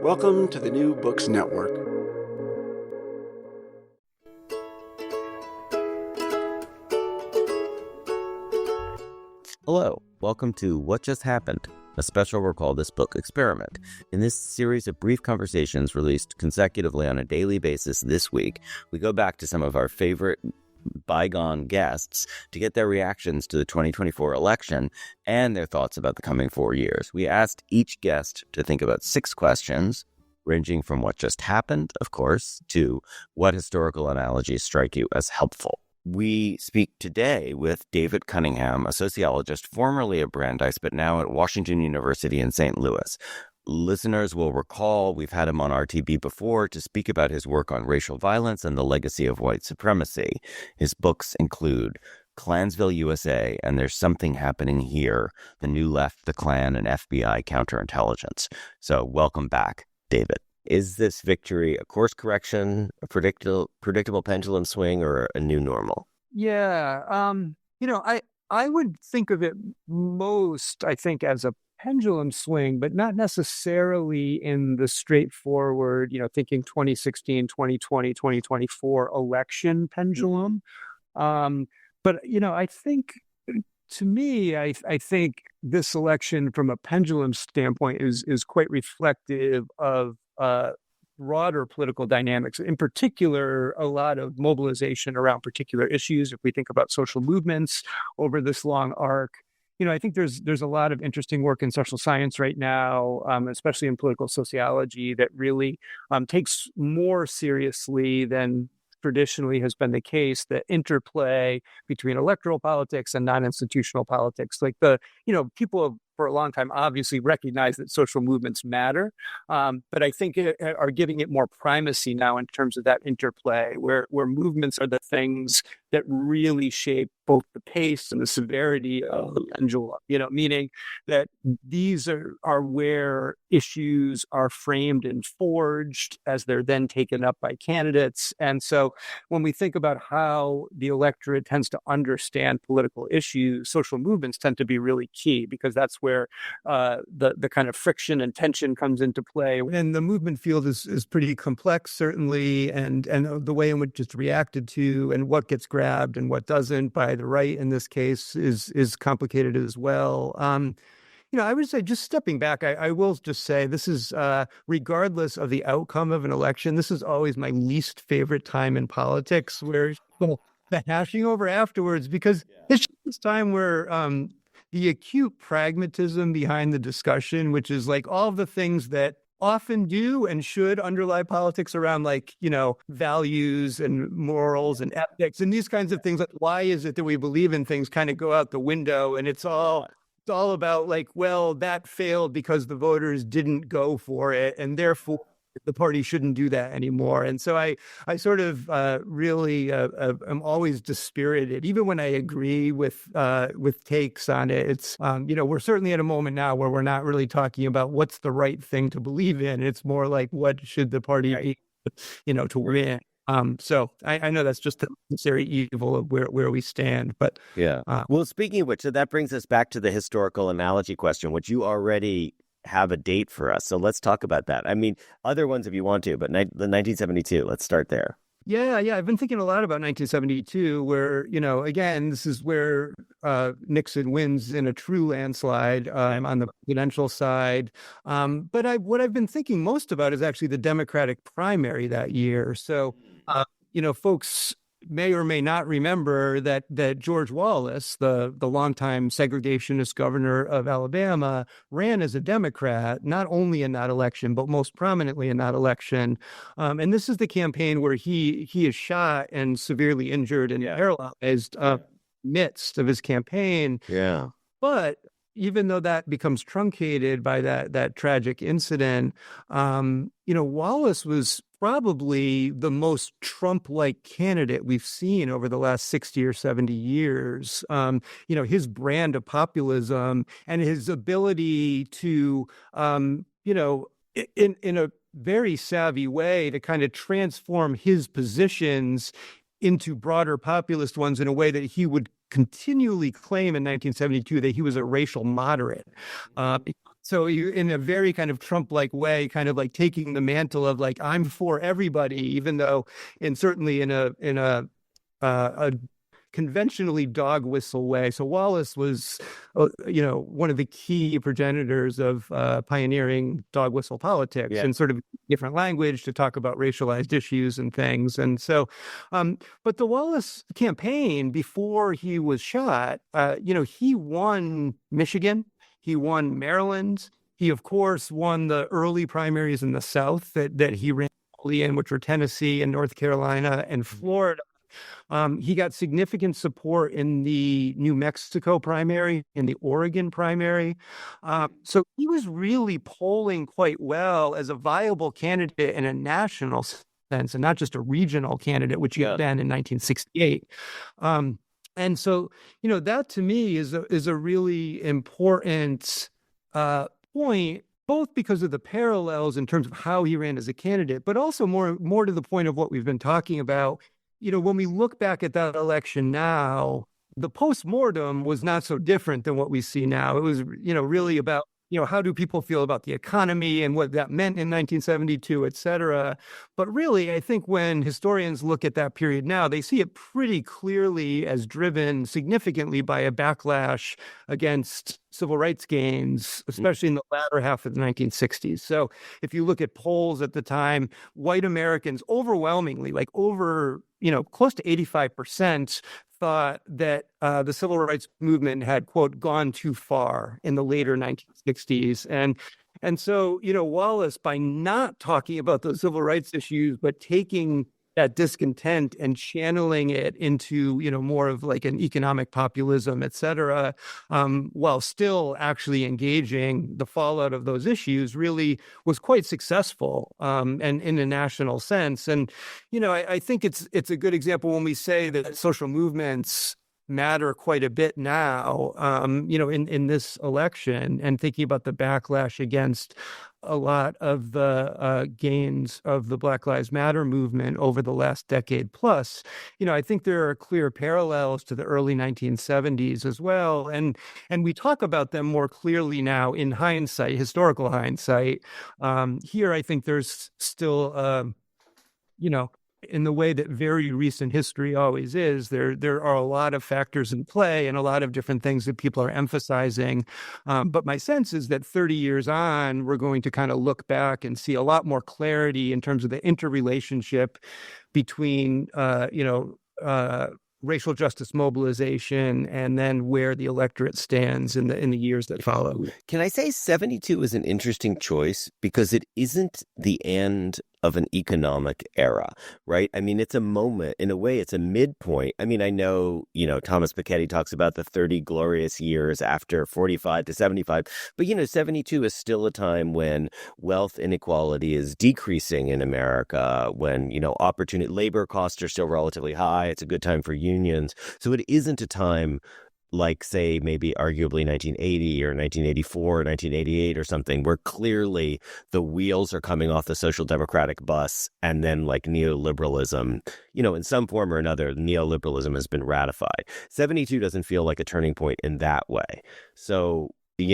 Welcome to the New Books Network. Hello, welcome to What Just Happened, a special We'll Call This Book Experiment. In this series of brief conversations released consecutively on a daily basis this week, we go back to some of our favorite bygone guests to get their reactions to the 2024 election and their thoughts about the coming 4 years. We asked each guest to think about 6 questions, ranging from what just happened, of course, to what historical analogies strike you as helpful. We speak today with David Cunningham, a sociologist formerly at Brandeis, but now at Washington University in St. Louis. Listeners will recall we've had him on RTB before to speak about his work on racial violence and the legacy of white supremacy. His books include Klansville, USA, and There's Something Happening Here, The New Left, the Klan, and FBI Counterintelligence. So welcome back, David. Is this victory a course correction, a predictable pendulum swing, or a new normal? Yeah, I would think of it most, I think, as a pendulum swing, but not necessarily in the straightforward, thinking 2016, 2020, 2024 election pendulum. But, I think, to me, I think this election from a pendulum standpoint is quite reflective of broader political dynamics, in particular, a lot of mobilization around particular issues. If we think about social movements over this long arc, I think there's a lot of interesting work in social science right now, especially in political sociology, that really takes more seriously than traditionally has been the case, the interplay between electoral politics and non-institutional politics. Like people have for a long time obviously recognized that social movements matter, but I think are giving it more primacy now in terms of that interplay, where movements are the things that really shape both the pace and the severity of the pendulum, meaning that these are where issues are framed and forged as they're then taken up by candidates. And so when we think about how the electorate tends to understand political issues, social movements tend to be really key, because that's where the kind of friction and tension comes into play. And the movement field is pretty complex, certainly, and the way in which it's reacted to and what gets grabbed and what doesn't by the right in this case is complicated as well. I would say, just stepping back, I will just say this is, regardless of the outcome of an election, this is always my least favorite time in politics, where the hashing over afterwards, because it's just this time where the acute pragmatism behind the discussion, which is like all of the things that often do and should underlie politics around values and morals and ethics and these kinds of things. Like, why is it that we believe in things, kind of go out the window, and it's all about that failed because the voters didn't go for it, and therefore the party shouldn't do that anymore. And so I sort of really am always dispirited, even when I agree with takes on it. It's we're certainly at a moment now where we're not really talking about what's the right thing to believe in. It's more like, what should the party be, to win. So I know that's just the necessary evil of where we stand, but yeah. Well, speaking of which, so that brings us back to the historical analogy question, which you already have a date for us. So let's talk about that. I mean, other ones if you want to, but the 1972, let's start there. Yeah. I've been thinking a lot about 1972, where, again, this is where Nixon wins in a true landslide on the presidential side. But what I've been thinking most about is actually the Democratic primary that year. So, folks may or may not remember that George Wallace, the longtime segregationist governor of Alabama, ran as a Democrat, not only in that election, but most prominently in that election. And this is the campaign where he is shot and severely injured and paralyzed midst of his campaign. Yeah. But even though that becomes truncated by that tragic incident, Wallace was probably the most Trump-like candidate we've seen over the last 60 or 70 years. His brand of populism and his ability to, in a very savvy way, to kind of transform his positions into broader populist ones in a way that he would continually claim in 1972 that he was a racial moderate. So you, in a very kind of Trump-like way, kind of like taking the mantle of like, I'm for everybody, even though, and certainly in a conventionally dog whistle way. So Wallace was, one of the key progenitors of pioneering dog whistle politics and sort of different language to talk about racialized issues and things. And so, but the Wallace campaign before he was shot, he won Michigan, he won Maryland. He, of course, won the early primaries in the South that he ran in, which were Tennessee and North Carolina and Florida. He got significant support in the New Mexico primary, in the Oregon primary. So he was really polling quite well as a viable candidate in a national sense, and not just a regional candidate, which he had been in 1968. And so, that to me is a really important point, both because of the parallels in terms of how he ran as a candidate, but also more to the point of what we've been talking about. When we look back at that election now, the postmortem was not so different than what we see now. It was, really about, how do people feel about the economy and what that meant in 1972, et cetera. But really, I think when historians look at that period now, they see it pretty clearly as driven significantly by a backlash against civil rights gains, especially in the latter half of the 1960s. So if you look at polls at the time, white Americans overwhelmingly, like over, close to 85%, thought that the civil rights movement had, quote, gone too far in the later 1960s. And so, Wallace, by not talking about those civil rights issues, but taking that discontent and channeling it into, more of like an economic populism, et cetera, while still actually engaging the fallout of those issues, really was quite successful, and in a national sense. And, I think it's a good example when we say that social movements matter quite a bit now, in this election, and thinking about the backlash against a lot of the gains of the Black Lives Matter movement over the last decade plus. I think there are clear parallels to the early 1970s as well. And we talk about them more clearly now in hindsight, historical hindsight. Here, I think there's still, in the way that very recent history always is, there are a lot of factors in play and a lot of different things that people are emphasizing. But my sense is that 30 years on, we're going to kind of look back and see a lot more clarity in terms of the interrelationship between, racial justice mobilization and then where the electorate stands in the years that follow. Can I say 72 is an interesting choice because it isn't the end of an economic era, right? I mean, it's a moment, in a way, it's a midpoint. I mean, I know, Thomas Piketty talks about the 30 glorious years after 45 to 75, but, 72 is still a time when wealth inequality is decreasing in America, when, labor costs are still relatively high. It's a good time for unions. So it isn't a time like, say, maybe arguably 1980 or 1984 or 1988 or something, where clearly the wheels are coming off the social democratic bus and then like neoliberalism, in some form or another, neoliberalism has been ratified. 72 doesn't feel like a turning point in that way. So, I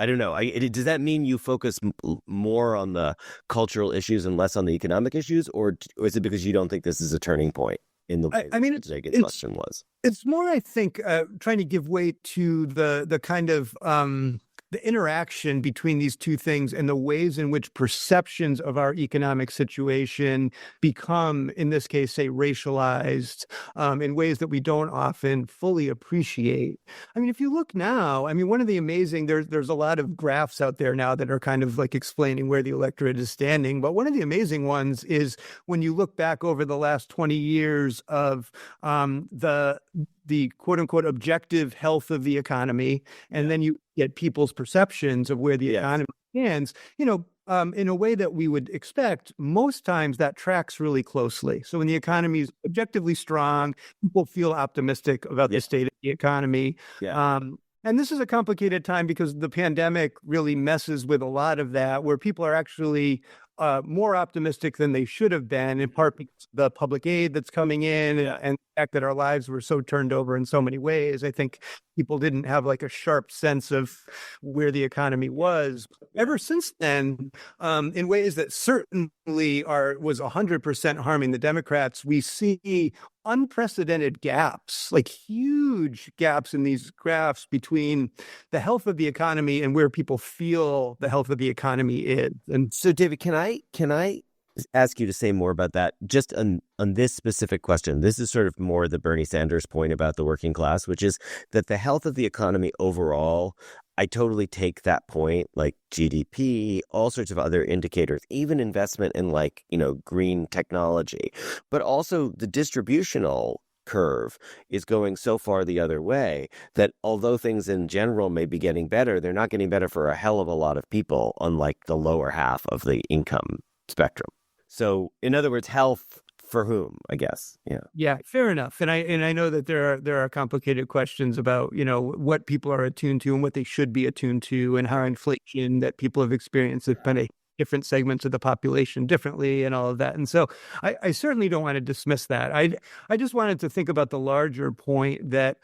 don't know. Does that mean you focus more on the cultural issues and less on the economic issues? Or is it because you don't think this is a turning point? In the way Jagan's question was. It's more, I think, trying to give weight to the kind of the interaction between these two things and the ways in which perceptions of our economic situation become, in this case, say, racialized in ways that we don't often fully appreciate. I mean, if you look now, one of the amazing, there's a lot of graphs out there now that are kind of like explaining where the electorate is standing. But one of the amazing ones is when you look back over the last 20 years of the quote unquote objective health of the economy, and then you get people's perceptions of where the economy stands, in a way that we would expect. Most times that tracks really closely. So when the economy is objectively strong, people feel optimistic about the state of the economy. And this is a complicated time because the pandemic really messes with a lot of that, where people are actually more optimistic than they should have been, in part because of the public aid that's coming in and the fact that our lives were so turned over in so many ways. I think, people didn't have like a sharp sense of where the economy was. Ever since then, in ways that certainly was 100% harming the Democrats, we see unprecedented gaps, like huge gaps in these graphs between the health of the economy and where people feel the health of the economy is. And so, David, can I ask you to say more about that just on this specific question? This is sort of more the Bernie Sanders point about the working class, which is that the health of the economy overall, I totally take that point, like GDP, all sorts of other indicators, even investment in like, green technology, but also the distributional curve is going so far the other way that although things in general may be getting better, they're not getting better for a hell of a lot of people, unlike the lower half of the income spectrum. So, in other words, health for whom, I guess. Yeah, fair enough. And I know that there are complicated questions about, what people are attuned to and what they should be attuned to, and how inflation that people have experienced has kind of different segments of the population differently and all of that. And so I certainly don't want to dismiss that. I just wanted to think about the larger point that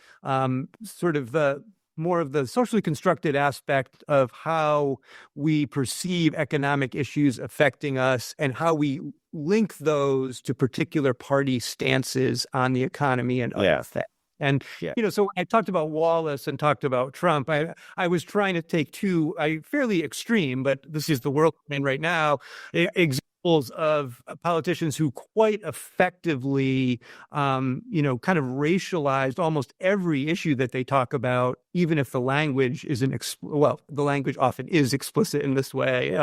sort of the more of the socially constructed aspect of how we perceive economic issues affecting us and how we link those to particular party stances on the economy and other things. And, so when I talked about Wallace and talked about Trump, I was trying to take two fairly extreme, but this is the world we're in right now, examples of politicians who quite effectively, kind of racialized almost every issue that they talk about, even if the language isn't, the language often is explicit in this way.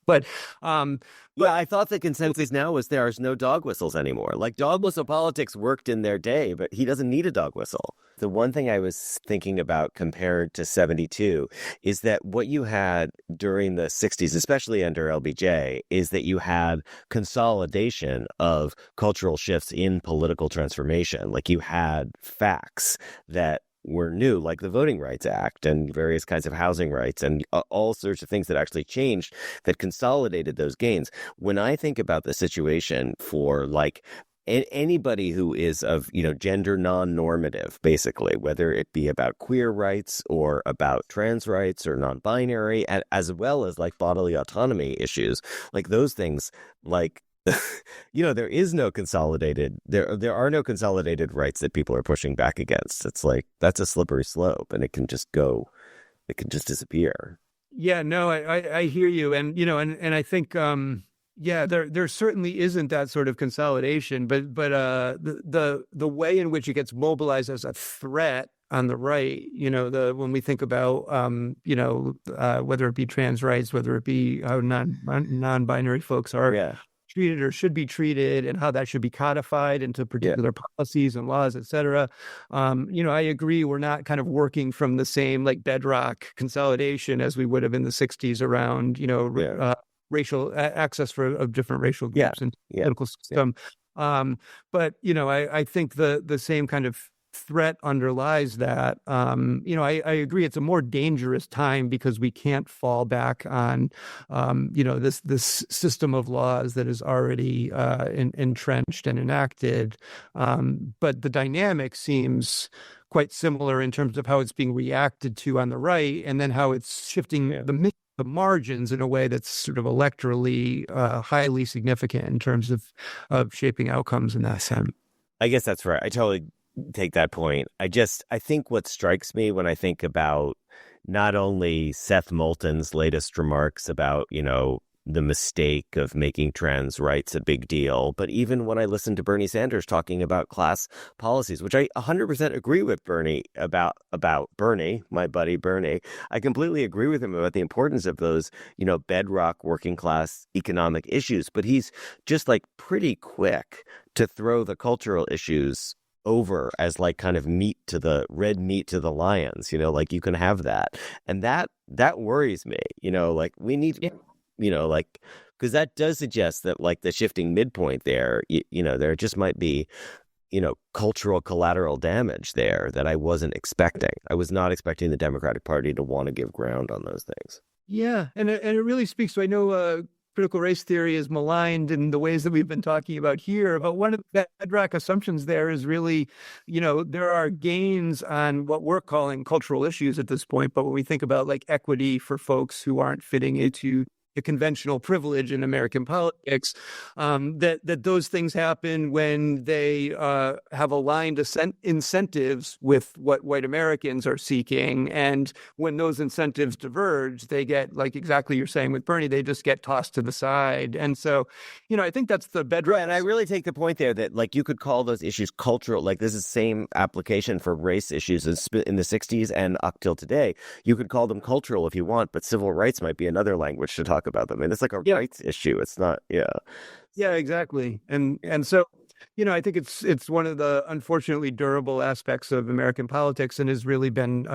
But I thought the consensus now was there's no dog whistles anymore. Like dog whistle politics worked in their day, but he doesn't need a dog whistle. The one thing I was thinking about compared to 72 is that what you had during the 60s, especially under LBJ, is that you had consolidation of cultural shifts in political transformation. Like you had facts that were new, like the Voting Rights Act and various kinds of housing rights and all sorts of things that actually changed that consolidated those gains. When I think about the situation for like anybody who is of, gender non-normative, basically, whether it be about queer rights or about trans rights or non-binary, as well as like bodily autonomy issues, like those things, like there is no consolidated, there are no consolidated rights that people are pushing back against. It's like, that's a slippery slope and it can just disappear. Yeah, no, I hear you. And, and I think, there certainly isn't that sort of consolidation, but the way in which it gets mobilized as a threat on the right, when we think about, whether it be trans rights, whether it be how non-binary folks are treated or should be treated, and how that should be codified into particular policies and laws, et cetera. I agree. We're not kind of working from the same like bedrock consolidation as we would have in the 60s around, racial access of different racial groups and political system. But, I think the same kind of threat underlies that. I agree. It's a more dangerous time because we can't fall back on, this system of laws that is already entrenched and enacted. But the dynamic seems quite similar in terms of how it's being reacted to on the right, and then how it's shifting the margins in a way that's sort of electorally highly significant in terms of shaping outcomes in that sense. I guess that's right. I totally take that point. I think what strikes me when I think about not only Seth Moulton's latest remarks about, the mistake of making trans rights a big deal, but even when I listen to Bernie Sanders talking about class policies, which I 100% agree with Bernie about Bernie, my buddy Bernie, I completely agree with him about the importance of those, bedrock working class economic issues, but he's just like pretty quick to throw the cultural issues over as like kind of red meat to the lions, like you can have that. And that worries me, like we need, because that does suggest that like the shifting midpoint there, there just might be, cultural collateral damage there that I wasn't expecting. I was not expecting the Democratic Party to want to give ground on those things. Yeah. And it really speaks to, I know, critical race theory is maligned in the ways that we've been talking about here. But one of the bedrock assumptions there is really, there are gains on what we're calling cultural issues at this point. But when we think about like equity for folks who aren't fitting into the conventional privilege in American politics, that those things happen when they have aligned incentives with what white Americans are seeking. And when those incentives diverge, they get, like exactly you're saying with Bernie, they just get tossed to the side. And so, I think that's the bedrock. Right, and I really take the point there that like you could call those issues cultural. Like this is the same application for race issues in the 60s and up till today. You could call them cultural if you want, but civil rights might be another language to talk about them. And it's like a rights issue. It's not, Yeah, exactly. And so, I think it's one of the unfortunately durable aspects of American politics, and has really been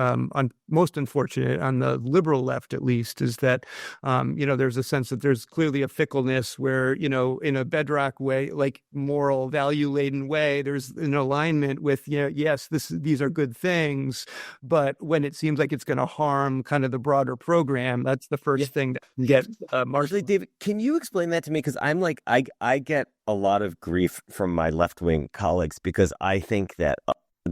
most unfortunate on the liberal left, at least, is that, there's a sense that there's clearly a fickleness where, in a bedrock way, like moral value laden way, there's an alignment with, yes, these are good things, but when it seems like it's going to harm kind of the broader program, that's the first thing that can get Actually, David, can you explain that to me? Because I'm like, I get a lot of grief from my left-wing colleagues because I think that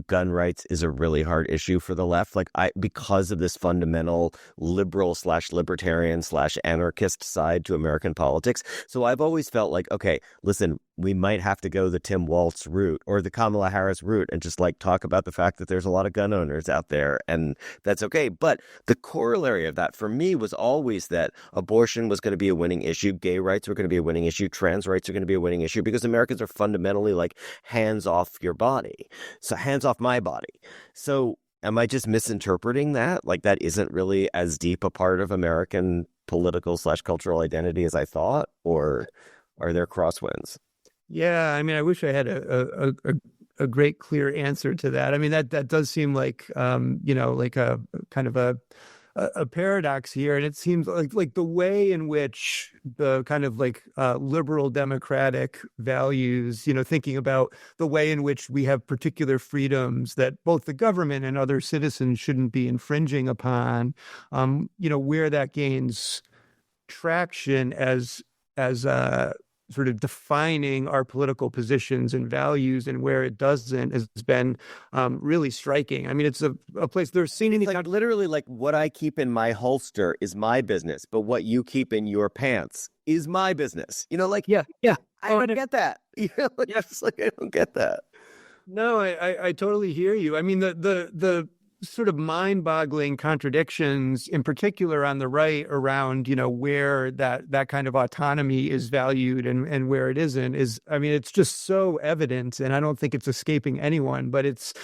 gun rights is a really hard issue for the left. Like because of this fundamental liberal/libertarian/anarchist side to American politics. So I've always felt like, okay, listen, we might have to go the Tim Walz route or the Kamala Harris route and just like talk about the fact that there's a lot of gun owners out there, and that's okay. But the corollary of that for me was always that abortion was going to be a winning issue, gay rights were going to be a winning issue, trans rights are going to be a winning issue, because Americans are fundamentally like hands off your body. So hands off my body. So am I just misinterpreting that? Like that isn't really as deep a part of American political/cultural identity as I thought, or are there crosswinds? Yeah, I mean, I wish I had a great clear answer to that. I mean, that does seem like like a kind of a paradox here, and it seems like the way in which the kind of like liberal democratic values, thinking about the way in which we have particular freedoms that both the government and other citizens shouldn't be infringing upon, where that gains traction as sort of defining our political positions and values, and where it doesn't has been really striking. I mean, it's a place there's seen any like literally like what I keep in my holster is my business, but what you keep in your pants is my business. yeah. I don't get that. Just like I don't get that. No, I totally hear you. I mean, the sort of mind-boggling contradictions, in particular on the right, around where that kind of autonomy is valued and where it isn't, is, I mean, it's just so evident, and I don't think it's escaping anyone. But it's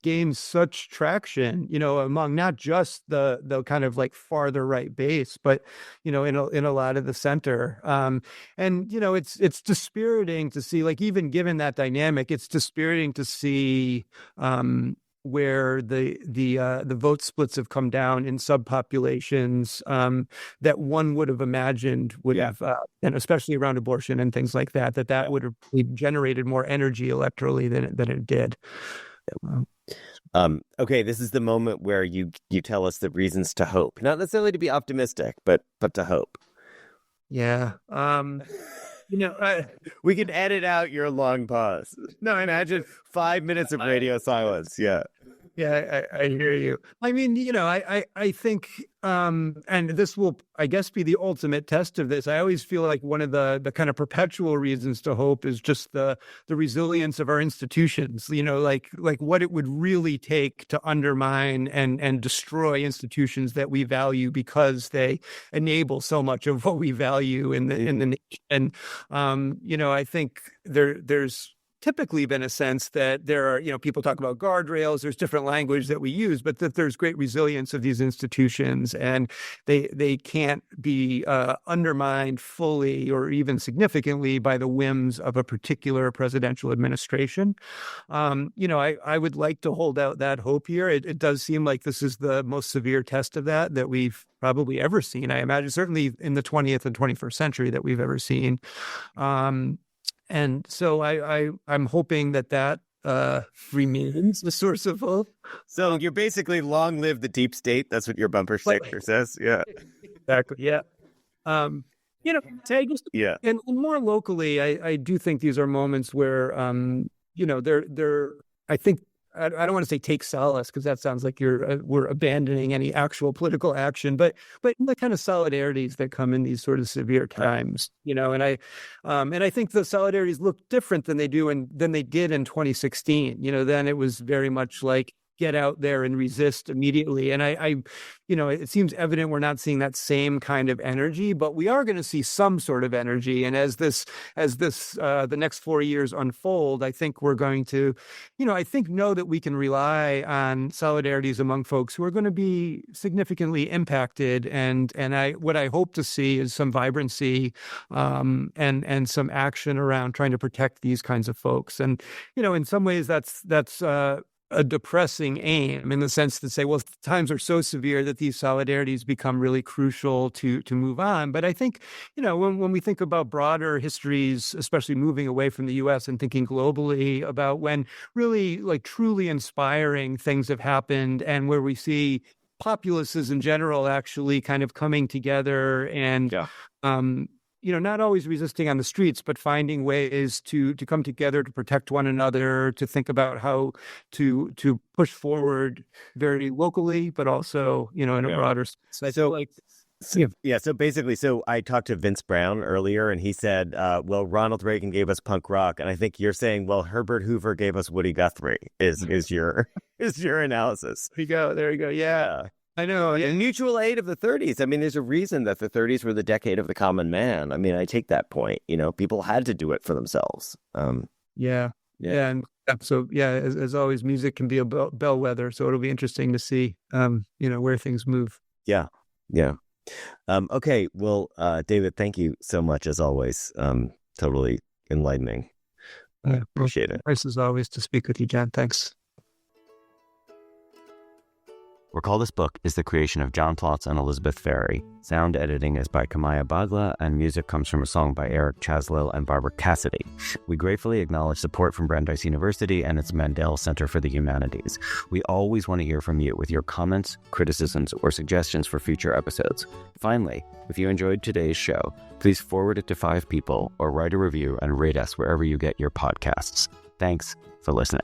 gained such traction, among not just the kind of like farther right base, but in a lot of the center. And it's dispiriting to see, like, even given that dynamic, it's dispiriting to see where the vote splits have come down in subpopulations that one would have imagined would have, and especially around abortion and things like that would have generated more energy electorally than it did. Okay, this is the moment where you tell us the reasons to hope, not necessarily to be optimistic, but to hope. Yeah. We can edit out your long pause. No, imagine 5 minutes of radio silence. Yeah. Yeah, I hear you. I mean, I think, and this will, I guess, be the ultimate test of this. I always feel like one of the kind of perpetual reasons to hope is just the resilience of our institutions. Like what it would really take to undermine and destroy institutions that we value, because they enable so much of what we value in the nation. And I think there's typically been a sense that there are, people talk about guardrails, there's different language that we use, but that there's great resilience of these institutions, and they can't be undermined fully or even significantly by the whims of a particular presidential administration. I would like to hold out that hope here. It does seem like this is the most severe test of that we've probably ever seen. I imagine certainly in the 20th and 21st century that we've ever seen. And so I'm hoping that remains the source of hope. So you're basically long live the deep state. That's what your bumper sticker says. Yeah. Exactly. Yeah. Yeah. And more locally, I do think these are moments where, they're, I think, I don't want to say take solace because that sounds like we're abandoning any actual political action, but the kind of solidarities that come in these sort of severe times, and I think the solidarities look different than they did in 2016. Then it was very much like get out there and resist immediately. And it seems evident we're not seeing that same kind of energy, but we are going to see some sort of energy. And as the next 4 years unfold, I think we're going to, know that we can rely on solidarities among folks who are going to be significantly impacted. And what I hope to see is some vibrancy, and some action around trying to protect these kinds of folks. And, in some ways that's a depressing aim in the sense to say, well, times are so severe that these solidarities become really crucial to move on. But I think, when we think about broader histories, especially moving away from the U.S. and thinking globally about when really like truly inspiring things have happened and where we see populaces in general actually kind of coming together and, not always resisting on the streets, but finding ways to come together to protect one another, to think about how to push forward very locally, but also, in a broader sense. So basically, I talked to Vince Brown earlier, and he said, well, Ronald Reagan gave us punk rock. And I think you're saying, well, Herbert Hoover gave us Woody Guthrie is your analysis. There you go. Yeah. I know. And mutual aid of the 30s. I mean, there's a reason that the 30s were the decade of the common man. I mean, I take that point. People had to do it for themselves. Yeah. And so, as always, music can be a bellwether. So it'll be interesting to see, where things move. Yeah. Okay. Well, David, thank you so much as always. Totally enlightening. Appreciate it. Nice as always to speak with you, John. Thanks. Recall This Book is the creation of John Plotz and Elizabeth Ferry. Sound editing is by Kamaya Bagla, and music comes from a song by Eric Chaslil and Barbara Cassidy. We gratefully acknowledge support from Brandeis University and its Mandel Center for the Humanities. We always want to hear from you with your comments, criticisms, or suggestions for future episodes. Finally, if you enjoyed today's show, please forward it to 5 people or write a review and rate us wherever you get your podcasts. Thanks for listening.